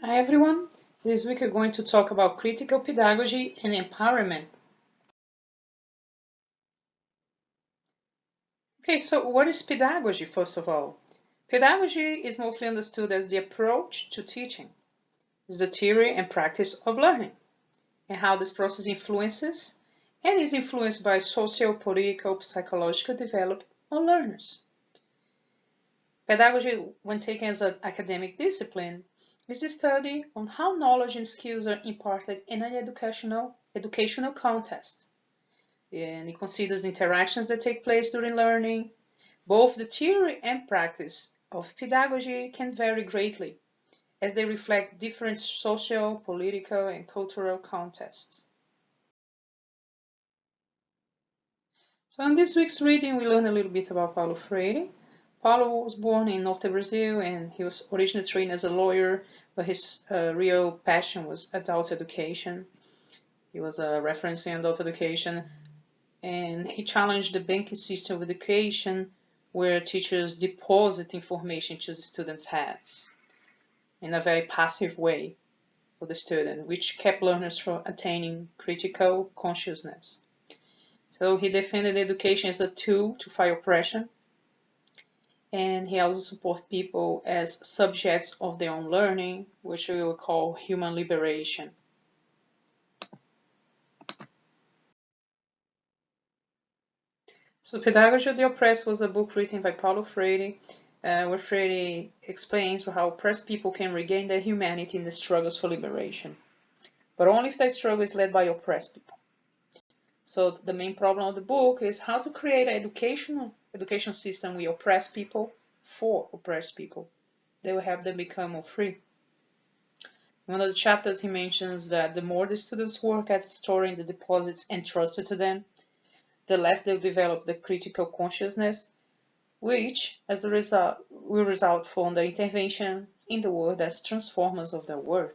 Hi everyone, this week we're going to talk about critical pedagogy and empowerment. Okay, so what is pedagogy first of all? Pedagogy is mostly understood as the approach to teaching. It's the theory and practice of learning and how this process influences and is influenced by social, political, psychological development on learners. Pedagogy, when taken as an academic discipline, is the study on how knowledge and skills are imparted in an educational context. And it considers the interactions that take place during learning. Both the theory and practice of pedagogy can vary greatly as they reflect different social, political, and cultural contexts. So in this week's reading, we learn a little bit about Paulo Freire. Paulo was born in Norte Brazil and he was originally trained as a lawyer, but his real passion was adult education. He was a reference in adult education and he challenged the banking system of education where teachers deposit information to the students' heads in a very passive way for the student, which kept learners from attaining critical consciousness. So he defended education as a tool to fight oppression, and he also supports people as subjects of their own learning, which we will call human liberation. So Pedagogy of the Oppressed was a book written by Paulo Freire, where Freire explains how oppressed people can regain their humanity in the struggles for liberation, but only if that struggle is led by oppressed people. So the main problem of the book is how to create an education system with oppressed people for oppressed people. They will have them become more free. In one of the chapters, he mentions that the more the students work at storing the deposits entrusted to them, the less they'll develop the critical consciousness, which, as a result, will result from the intervention in the world as transformers of the world.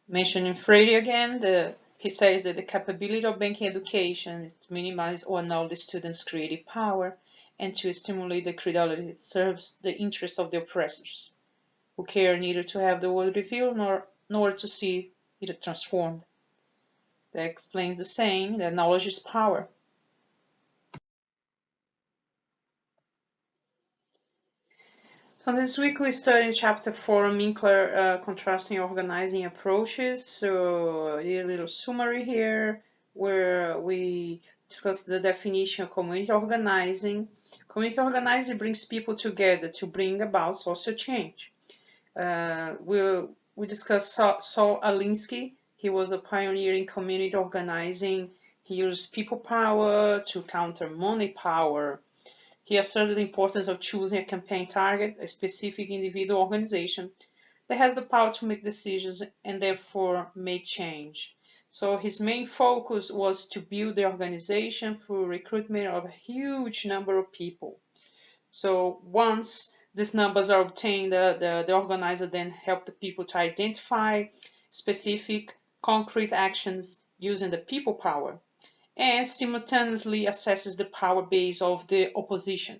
Mentioning Freire again, he says that the capability of banking education is to minimize or annul the students' creative power and to stimulate the credulity that serves the interests of the oppressors, who care neither to have the world revealed nor to see it transformed. That explains the saying that knowledge is power. So this week we studied chapter 4, Minkler, contrasting organizing approaches. So a little summary here where we discuss the definition of community organizing. Community organizing brings people together to bring about social change. We discussed Saul Alinsky. He was a pioneer in community organizing. He used people power to counter money power. He asserted the importance of choosing a campaign target, a specific individual organization that has the power to make decisions and therefore make change. So his main focus was to build the organization through recruitment of a huge number of people. So once these numbers are obtained, the organizer then helped the people to identify specific concrete actions using the people power and simultaneously assesses the power base of the opposition.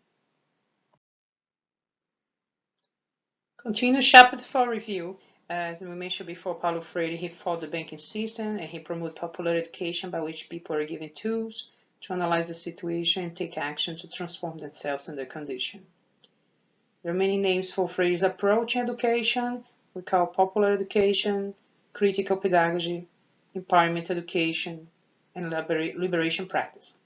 Continue chapter 4 review. As we mentioned before, Paulo Freire, he fought the banking system and he promoted popular education by which people are given tools to analyze the situation and take action to transform themselves and their condition. There are many names for Freire's approach in education. We call popular education, critical pedagogy, empowerment education, and liberation practice.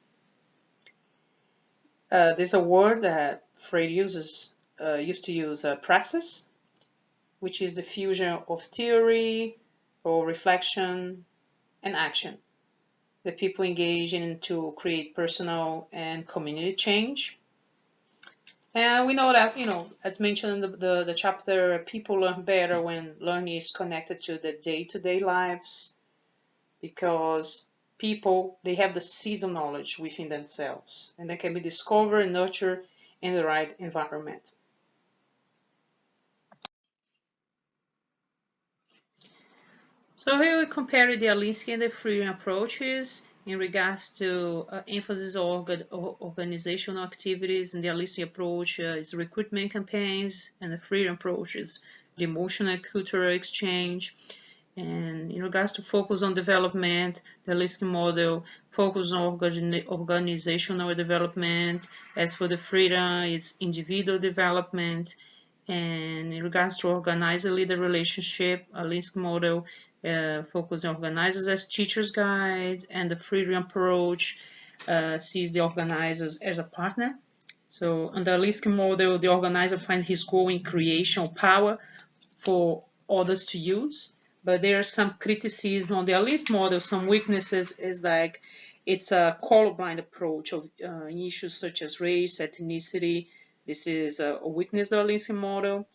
There's a word that Freire used to use, praxis, which is the fusion of theory or reflection and action that people engage in to create personal and community change. And we know that, as mentioned in the chapter, people learn better when learning is connected to the day-to-day lives, because people, they have the seeds of knowledge within themselves, and they can be discovered and nurtured in the right environment. So here we compare the Alinsky and the Freedom approaches in regards to emphasis on organizational activities. And the Alinsky approach is recruitment campaigns, and the Freedom approach is the emotional and cultural exchange. And in regards to focus on development, the Alinsky model focuses on organizational development. As for the Freedom, it's individual development. And in regards to organizer-leader relationship, Alinsky model focuses on organizers as teacher's guide, and the Freedom approach sees the organizers as a partner. So under Alinsky model, the organizer finds his goal in creation of power for others to use. But there are some criticism on the Alinsky model. Some weaknesses is like it's a colorblind approach of issues such as race, ethnicity. This is a weakness of the Alinsky model.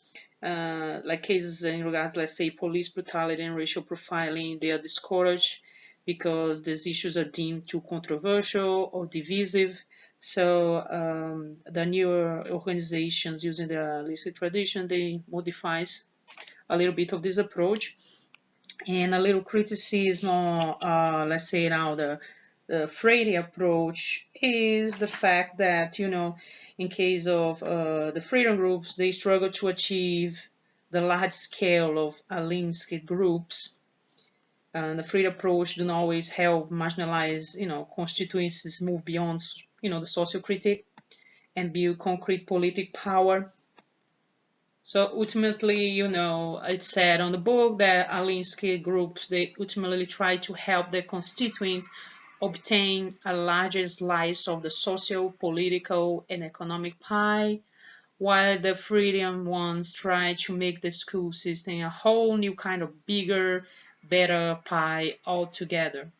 Like cases in regards, let's say, police brutality and racial profiling, they are discouraged because these issues are deemed too controversial or divisive. So the newer organizations using the Alinsky tradition, they modifies a little bit of this approach. And a little criticism on, let's say now, the Freire approach is the fact that, in case of the freedom groups, they struggle to achieve the large scale of Alinsky groups. And the freedom approach do not always help marginalized, constituencies move beyond, the social critique and build concrete political power. So ultimately, it's said on the book that Alinsky groups, they ultimately try to help their constituents obtain a larger slice of the social, political, and economic pie, while the freedom ones try to make the school system a whole new kind of bigger, better pie altogether.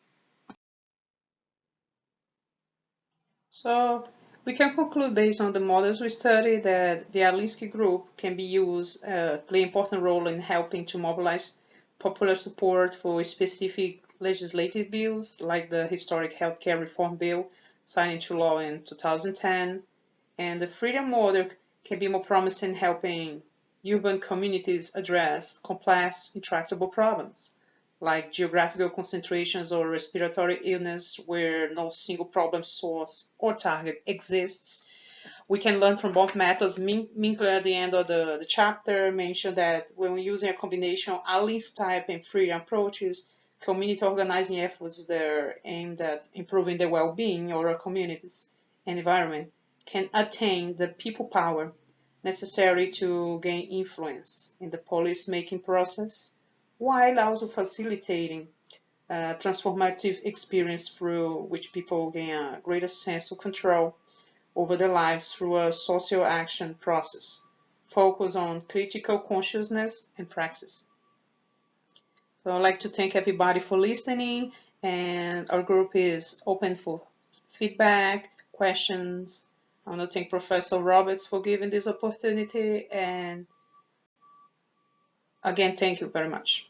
So we can conclude based on the models we studied that the Alinsky group can be used, play an important role in helping to mobilize popular support for specific legislative bills like the historic healthcare reform bill signed into law in 2010. And the freedom model can be more promising in helping urban communities address complex, intractable problems like geographical concentrations or respiratory illness where no single problem source or target exists. We can learn from both methods. Minkler at the end of the chapter mentioned that when we're using a combination of Alinsky type and freedom approaches, community organizing efforts that are aimed at improving the well-being of our communities and environment can attain the people power necessary to gain influence in the policy-making process, while also facilitating transformative experience through which people gain a greater sense of control over their lives through a social action process focused on critical consciousness and praxis. So I'd like to thank everybody for listening, and our group is open for feedback, questions. I want to thank Professor Roberts for giving this opportunity, and again, thank you very much.